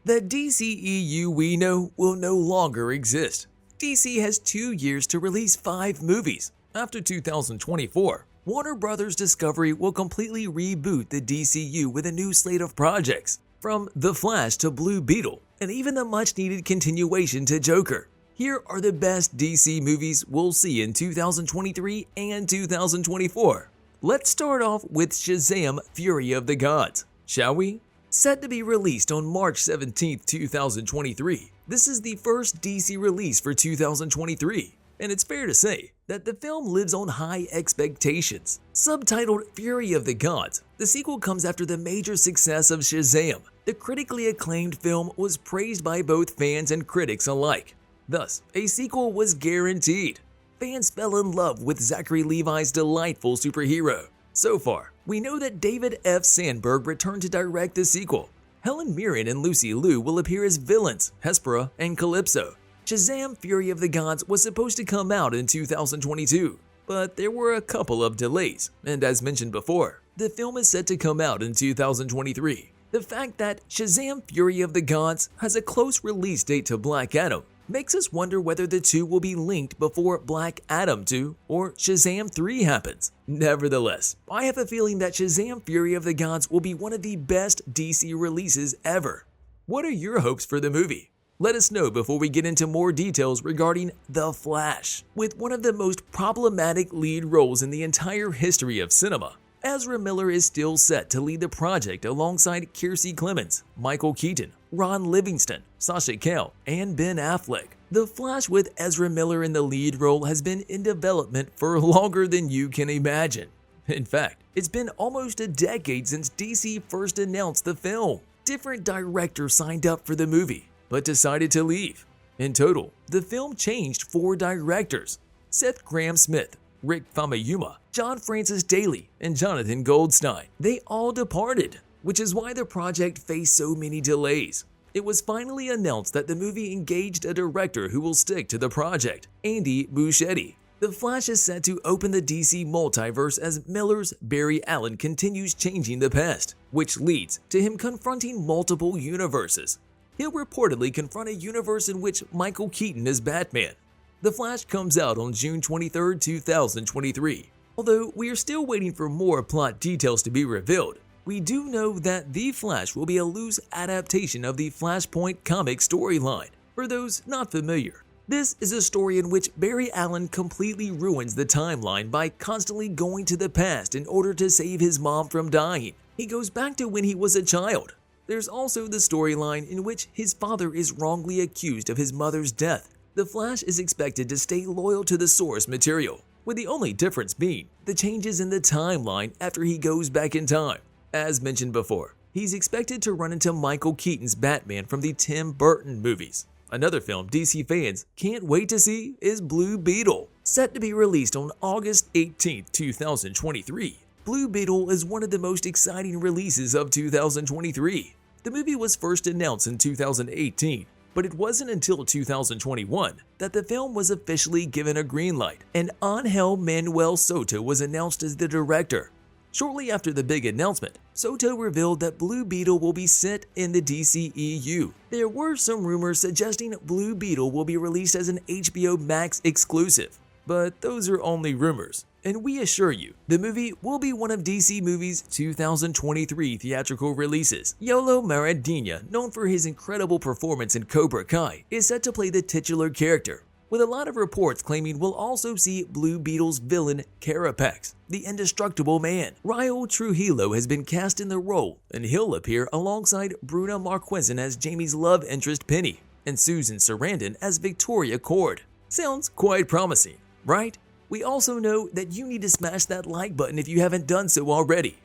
The DCEU we know will no longer exist. DC has 2 years to release 5 movies. After 2024, Warner Bros. Discovery will completely reboot the DCU with a new slate of projects, from The Flash to Blue Beetle, and even the much-needed continuation to Joker. Here are the best DC movies we'll see in 2023 and 2024. Let's start off with Shazam: Fury of the Gods, shall we? Set to be released on March 17, 2023, this is the first DC release for 2023, and it's fair to say that the film lives on high expectations. Subtitled Fury of the Gods, the sequel comes after the major success of Shazam. The critically acclaimed film was praised by both fans and critics alike. Thus, a sequel was guaranteed. Fans fell in love with Zachary Levi's delightful superhero. So far, we know that David F. Sandberg returned to direct the sequel. Helen Mirren and Lucy Liu will appear as villains, Hespera and Calypso. Shazam: Fury of the Gods was supposed to come out in 2022, but there were a couple of delays, and as mentioned before, the film is set to come out in 2023. The fact that Shazam: Fury of the Gods has a close release date to Black Adam makes us wonder whether the two will be linked before Black Adam 2 or Shazam 3 happens. Nevertheless, I have a feeling that Shazam: Fury of the Gods will be one of the best DC releases ever. What are your hopes for the movie? Let us know before we get into more details regarding The Flash. With one of the most problematic lead roles in the entire history of cinema, Ezra Miller is still set to lead the project alongside Kiersey Clemons, Michael Keaton, Ron Livingston, Sasha Calle, and Ben Affleck. The Flash with Ezra Miller in the lead role has been in development for longer than you can imagine. In fact, it's been almost a decade since DC first announced the film. Different directors signed up for the movie, but decided to leave. In total, the film changed 4 directors: Seth Grahame-Smith, Rick Famuyiwa, John Francis Daley, and Jonathan Goldstein. They all departed, which is why the project faced so many delays. It was finally announced that the movie engaged a director who will stick to the project, Andy Muschietti. The Flash is set to open the DC multiverse as Miller's Barry Allen continues changing the past, which leads to him confronting multiple universes. He'll reportedly confront a universe in which Michael Keaton is Batman. The Flash comes out on June 23, 2023. Although we are still waiting for more plot details to be revealed, we do know that The Flash will be a loose adaptation of the Flashpoint comic storyline. For those not familiar, this is a story in which Barry Allen completely ruins the timeline by constantly going to the past in order to save his mom from dying. He goes back to when he was a child. There's also the storyline in which his father is wrongly accused of his mother's death. The Flash is expected to stay loyal to the source material, with the only difference being the changes in the timeline after he goes back in time. As mentioned before, he's expected to run into Michael Keaton's Batman from the Tim Burton movies. Another film DC fans can't wait to see is Blue Beetle. Set to be released on August 18, 2023. Blue Beetle is one of the most exciting releases of 2023. The movie was first announced in 2018, but it wasn't until 2021 that the film was officially given a green light, and Angel Manuel Soto was announced as the director. Shortly after the big announcement, Soto revealed that Blue Beetle will be set in the DCEU. There were some rumors suggesting Blue Beetle will be released as an HBO Max exclusive, but those are only rumors. And we assure you, the movie will be one of DC Movies' 2023 theatrical releases. Yolo Maradina, known for his incredible performance in Cobra Kai, is set to play the titular character, with a lot of reports claiming we'll also see Blue Beetle's villain Carapax, the indestructible man. Raul Trujillo has been cast in the role, and he'll appear alongside Bruna Marquezine as Jamie's love interest Penny, and Susan Sarandon as Victoria Cord. Sounds quite promising, right? We also know that you need to smash that like button if you haven't done so already.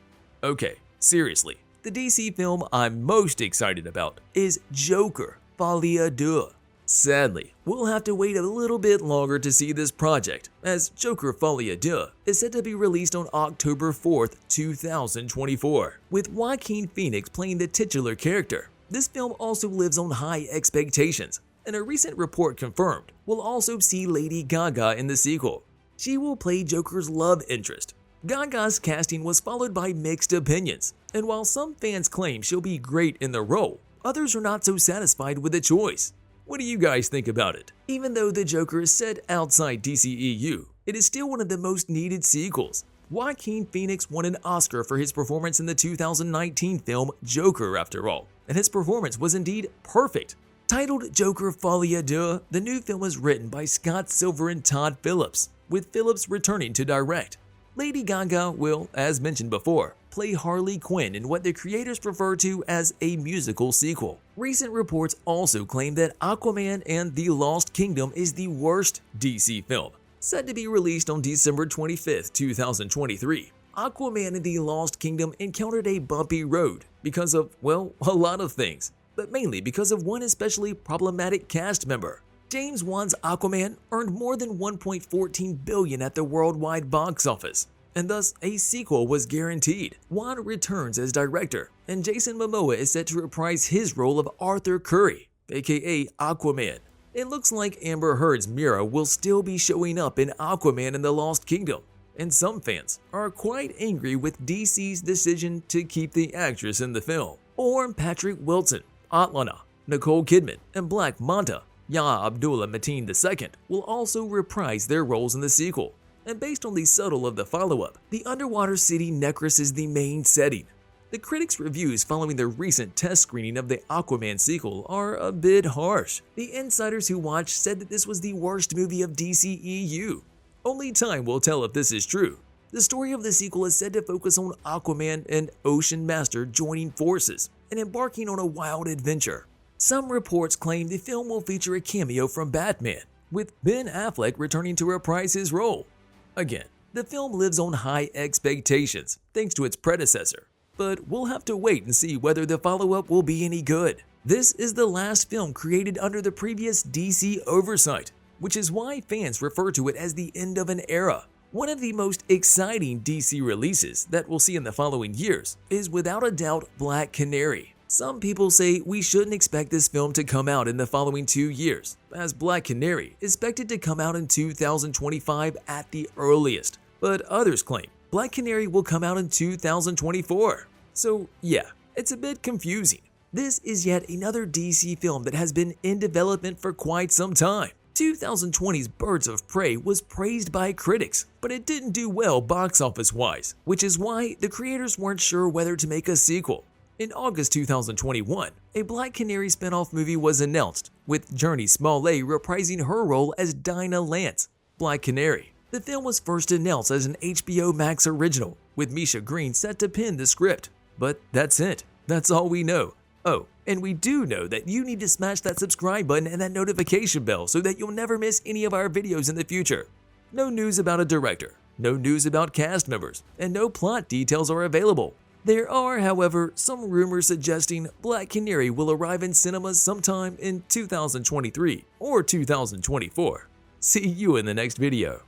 Okay, seriously, the DC film I'm most excited about is Joker: Folie à Deux. Sadly, we'll have to wait a little bit longer to see this project, as Joker: Folie à Deux is set to be released on October 4th, 2024, with Joaquin Phoenix playing the titular character. This film also lives on high expectations, and a recent report confirmed we'll also see Lady Gaga in the sequel. She will play Joker's love interest. Gaga's casting was followed by mixed opinions, and while some fans claim she'll be great in the role, others are not so satisfied with the choice. What do you guys think about it? Even though the Joker is set outside DCEU, it is still one of the most needed sequels. Joaquin Phoenix won an Oscar for his performance in the 2019 film Joker after all, and his performance was indeed perfect. Titled Joker Folie à Deux, the new film is written by Scott Silver and Todd Phillips, with Phillips returning to direct. Lady Gaga will, as mentioned before, play Harley Quinn in what the creators refer to as a musical sequel. Recent reports also claim that Aquaman and the Lost Kingdom is the worst DC film. Set to be released on December 25, 2023, Aquaman and the Lost Kingdom encountered a bumpy road because of, well, a lot of things, but mainly because of one especially problematic cast member. James Wan's Aquaman earned more than $1.14 billion at the worldwide box office, and thus a sequel was guaranteed. Wan returns as director, and Jason Momoa is set to reprise his role of Arthur Curry, aka Aquaman. It looks like Amber Heard's Mira will still be showing up in Aquaman and the Lost Kingdom, and some fans are quite angry with DC's decision to keep the actress in the film. Or Patrick Wilson, Atlana, Nicole Kidman, and Black Manta, Yahya Abdullah-Mateen II will also reprise their roles in the sequel. And based on the subtle of the follow-up, the underwater city Necros is the main setting. The critics' reviews following their recent test screening of the Aquaman sequel are a bit harsh. The insiders who watched said that this was the worst movie of DCEU. Only time will tell if this is true. The story of the sequel is said to focus on Aquaman and Ocean Master joining forces and embarking on a wild adventure. Some reports claim the film will feature a cameo from Batman, with Ben Affleck returning to reprise his role. Again, the film lives on high expectations thanks to its predecessor, but we'll have to wait and see whether the follow-up will be any good. This is the last film created under the previous DC oversight, which is why fans refer to it as the end of an era. One of the most exciting DC releases that we'll see in the following years is without a doubt Black Canary. Some people say we shouldn't expect this film to come out in the following 2 years, as Black Canary is expected to come out in 2025 at the earliest, but others claim Black Canary will come out in 2024. So yeah, it's a bit confusing. This is yet another DC film that has been in development for quite some time. 2020's Birds of Prey was praised by critics, but it didn't do well box office-wise, which is why the creators weren't sure whether to make a sequel. In August 2021, a Black Canary spin-off movie was announced, with Journey Smollett reprising her role as Dinah Lance, Black Canary. The film was first announced as an HBO Max original, with Misha Green set to pen the script. But that's it. That's all we know. Oh, and we do know that you need to smash that subscribe button and that notification bell so that you'll never miss any of our videos in the future. No news about a director, no news about cast members, and no plot details are available. There are, however, some rumors suggesting Black Canary will arrive in cinemas sometime in 2023 or 2024. See you in the next video.